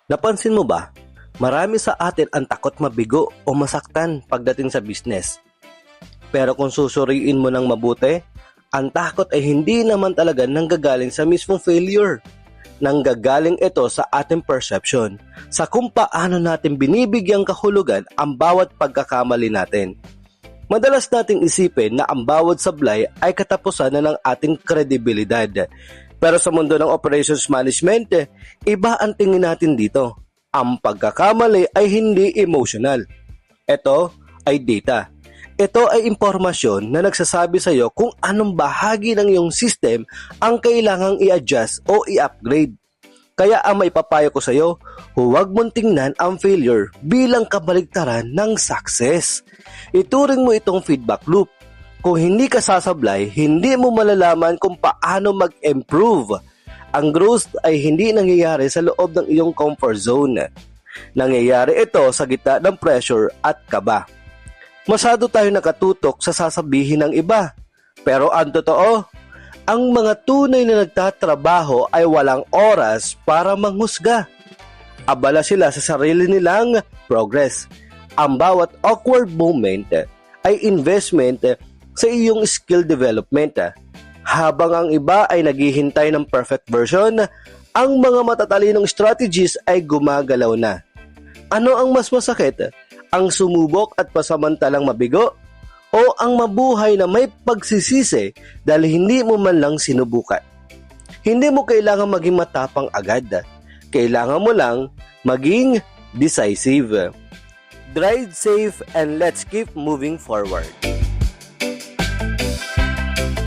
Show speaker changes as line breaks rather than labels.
Napansin mo ba? Marami sa atin ang takot mabigo o masaktan pagdating sa business. Pero kung susuriin mo ng mabuti, ang takot ay hindi naman talaga nanggagaling sa mismong failure. Nanggagaling ito sa ating perception, sa kung paano natin binibigyang kahulugan ang bawat pagkakamali natin. Madalas nating isipin na ang bawat sablay ay katapusan na ng ating kredibilidad. Pero sa mundo ng operations management, iba ang tingin natin dito. Ang pagkakamali ay hindi emotional. Ito ay data. Ito ay impormasyon na nagsasabi sa iyo kung anong bahagi ng iyong system ang kailangang i-adjust o i-upgrade. Kaya ang maipapayo ko sa iyo, huwag mong tingnan ang failure bilang kabaligtaran ng success. Ituring mo itong feedback loop. Kung hindi ka sasablay, hindi mo malalaman kung paano mag-improve. Ang growth ay hindi nangyayari sa loob ng iyong comfort zone. Nangyayari ito sa gitna ng pressure at kaba. Masyado tayo nakatutok sa sasabihin ng iba. Pero ang totoo, ang mga tunay na nagtatrabaho ay walang oras para manghusga. Abala sila sa sarili nilang progress. Ang bawat awkward moment ay investment sa iyong skill development. Habang ang iba ay naghihintay ng perfect version, ang mga matatalinong strategies ay gumagalaw na. Ano ang mas masakit? Ang sumubok at pasamantalang mabigo? O ang mabuhay na may pagsisisi dahil hindi mo man lang sinubukan? Hindi mo kailangan maging matapang agad. Kailangan mo lang maging decisive. Drive safe and let's keep moving forward.